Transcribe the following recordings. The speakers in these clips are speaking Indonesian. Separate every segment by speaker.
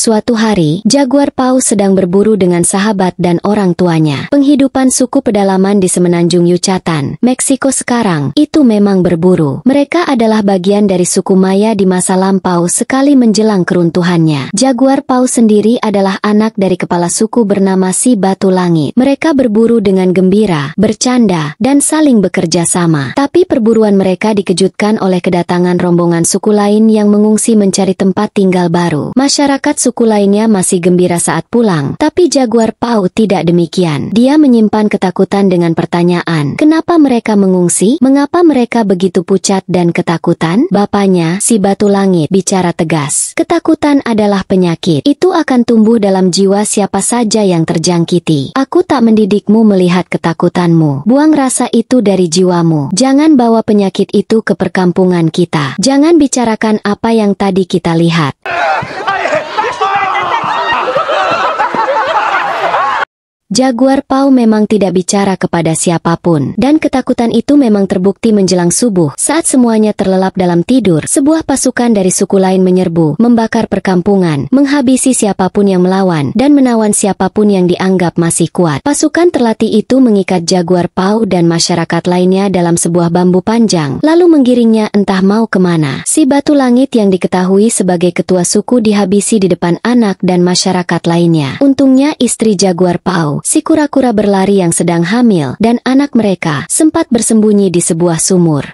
Speaker 1: Suatu hari, Jaguar Pau sedang berburu dengan sahabat dan orang tuanya. Penghidupan suku pedalaman di semenanjung Yucatan, Meksiko sekarang, itu memang berburu. Mereka adalah bagian dari suku Maya di masa lampau sekali menjelang keruntuhannya. Jaguar Pau sendiri adalah anak dari kepala suku bernama Si Batu Langit. Mereka berburu dengan gembira, bercanda, dan saling bekerja sama. Tapi perburuan mereka dikejutkan oleh kedatangan rombongan suku lain yang mengungsi mencari tempat tinggal baru. Masyarakat suku lainnya masih gembira saat pulang, tapi Jaguar Pau tidak demikian. Dia menyimpan ketakutan dengan pertanyaan, kenapa mereka mengungsi? Mengapa mereka begitu pucat dan ketakutan? Bapaknya, Si Batu Langit, bicara tegas. Ketakutan adalah penyakit. Itu akan tumbuh dalam jiwa siapa saja yang terjangkiti. Aku tak mendidikmu melihat ketakutanmu. Buang rasa itu dari jiwamu. Jangan bawa penyakit itu ke perkampungan kita. Jangan bicarakan apa yang tadi kita lihat. Jaguar Pau memang tidak bicara kepada siapapun, dan ketakutan itu memang terbukti menjelang subuh. Saat semuanya terlelap dalam tidur, sebuah pasukan dari suku lain menyerbu, membakar perkampungan, menghabisi siapapun yang melawan, dan menawan siapapun yang dianggap masih kuat. Pasukan terlatih itu mengikat Jaguar Pau dan masyarakat lainnya dalam sebuah bambu panjang, lalu menggiringnya entah mau kemana. Si Batu Langit yang diketahui sebagai ketua suku dihabisi di depan anak dan masyarakat lainnya. Untungnya istri Jaguar Pau, si kura-kura berlari yang sedang hamil, dan anak mereka sempat bersembunyi di sebuah sumur.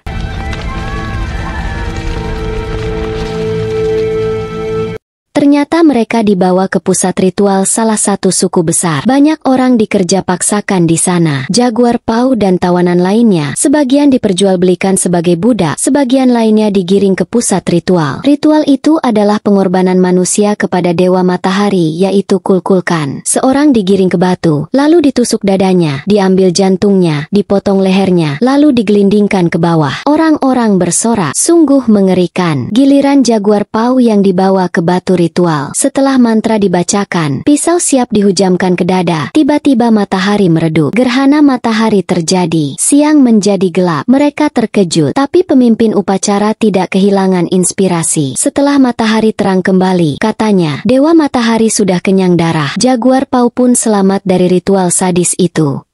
Speaker 1: Ternyata mereka dibawa ke pusat ritual salah satu suku besar. Banyak orang dikerja paksakan di sana. Jaguar Pau dan tawanan lainnya, sebagian diperjualbelikan sebagai budak, sebagian lainnya digiring ke pusat ritual. Ritual itu adalah pengorbanan manusia kepada dewa matahari, yaitu Kulkulkan. Seorang digiring ke batu, lalu ditusuk dadanya, diambil jantungnya, dipotong lehernya, lalu digelindingkan ke bawah. Orang-orang bersorak, sungguh mengerikan. Giliran Jaguar Pau yang dibawa ke batu ritual. Setelah mantra dibacakan, pisau siap dihujamkan ke dada. Tiba-tiba matahari meredup. Gerhana matahari terjadi. Siang menjadi gelap. Mereka terkejut, tapi pemimpin upacara tidak kehilangan inspirasi. Setelah matahari terang kembali, katanya, Dewa Matahari sudah kenyang darah. Jaguar Pau pun selamat dari ritual sadis itu.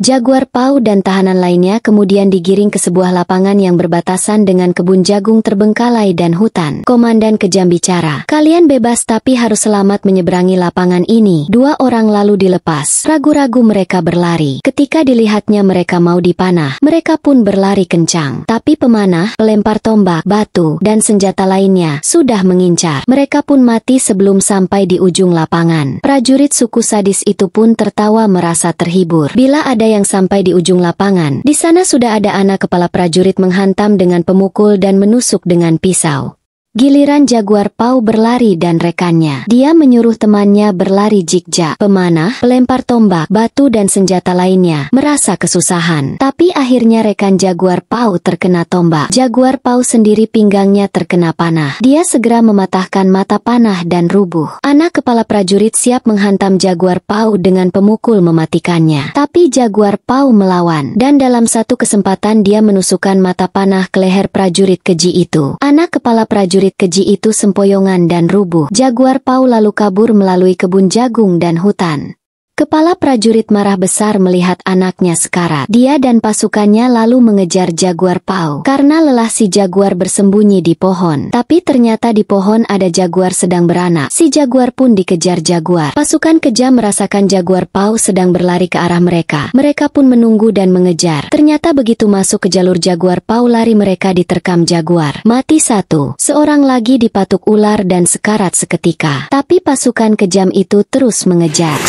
Speaker 1: Jaguar Pau dan tahanan lainnya kemudian digiring ke sebuah lapangan yang berbatasan dengan kebun jagung terbengkalai dan hutan. Komandan kejam bicara, kalian bebas tapi harus selamat menyeberangi lapangan ini. Dua orang lalu dilepas. Ragu-ragu mereka berlari. Ketika dilihatnya mereka mau dipanah, mereka pun berlari kencang. Tapi pemanah, pelempar tombak, batu, dan senjata lainnya sudah mengincar. Mereka pun mati sebelum sampai di ujung lapangan. Prajurit suku sadis itu pun tertawa merasa terhibur. Bila ada yang sampai di ujung lapangan, di sana sudah ada anak kepala prajurit menghantam dengan pemukul dan menusuk dengan pisau. Giliran Jaguar Pau berlari dan rekannya. Dia menyuruh temannya berlari jikjak. Pemanah, pelempar tombak, batu dan senjata lainnya merasa kesusahan. Tapi akhirnya rekan Jaguar Pau terkena tombak. Jaguar Pau sendiri pinggangnya terkena panah. Dia segera mematahkan mata panah dan rubuh. Anak kepala prajurit siap menghantam Jaguar Pau dengan pemukul mematikannya. Tapi Jaguar Pau melawan. Dan dalam satu kesempatan dia menusukkan mata panah ke leher prajurit keji itu. Anak kepala prajurit keji itu sempoyongan dan rubuh. Jaguar Pau lalu kabur melalui kebun jagung dan hutan. Kepala prajurit marah besar melihat anaknya sekarat. Dia dan pasukannya lalu mengejar Jaguar Pau. Karena lelah si Jaguar bersembunyi di pohon. Tapi ternyata di pohon ada Jaguar sedang beranak. Si Jaguar pun dikejar Jaguar. Pasukan kejam merasakan Jaguar Pau sedang berlari ke arah mereka. Mereka pun menunggu dan mengejar. Ternyata begitu masuk ke jalur Jaguar Pau lari mereka diterkam Jaguar. Mati satu. Seorang lagi dipatuk ular dan sekarat seketika. Tapi pasukan kejam itu terus mengejar.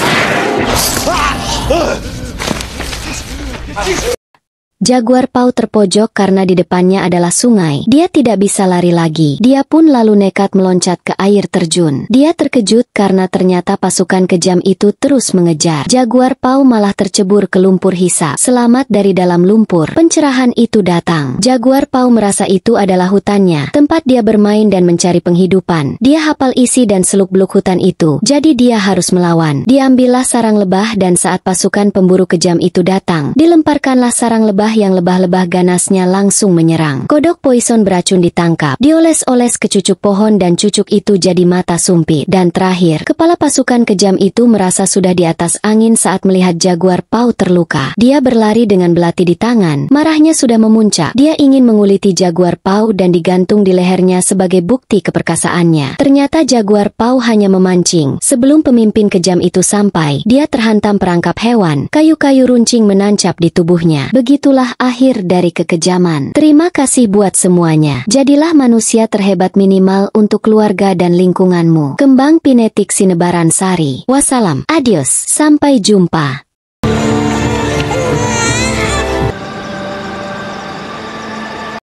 Speaker 1: Jaguar Pau terpojok karena di depannya adalah sungai. Dia tidak bisa lari lagi. Dia pun lalu nekat meloncat ke air terjun. Dia terkejut karena ternyata pasukan kejam itu terus mengejar. Jaguar Pau malah tercebur ke lumpur hisap. Selamat dari dalam lumpur. Pencerahan itu datang. Jaguar Pau merasa itu adalah hutannya, tempat dia bermain dan mencari penghidupan. Dia hafal isi dan seluk-beluk hutan itu. Jadi dia harus melawan. Diambillah sarang lebah dan saat pasukan pemburu kejam itu datang, dilemparkanlah sarang lebah yang lebah-lebah ganasnya langsung menyerang. Kodok poison beracun ditangkap, dioles-oles ke cucuk pohon dan cucuk itu jadi mata sumpit. Dan terakhir, kepala pasukan kejam itu merasa sudah di atas angin saat melihat jaguar Pau terluka. Dia berlari dengan belati di tangan, marahnya sudah memuncak. Dia ingin menguliti jaguar Pau dan digantung di lehernya sebagai bukti keperkasaannya. Ternyata jaguar Pau hanya memancing. Sebelum pemimpin kejam itu sampai, dia terhantam perangkap hewan. Kayu-kayu runcing menancap di tubuhnya. Begitulah akhir dari kekejaman. Terima kasih buat semuanya. Jadilah manusia terhebat minimal untuk keluarga dan lingkunganmu. Kembang Pinetik Sinebaran Sari. Wassalam. Adios. Sampai jumpa.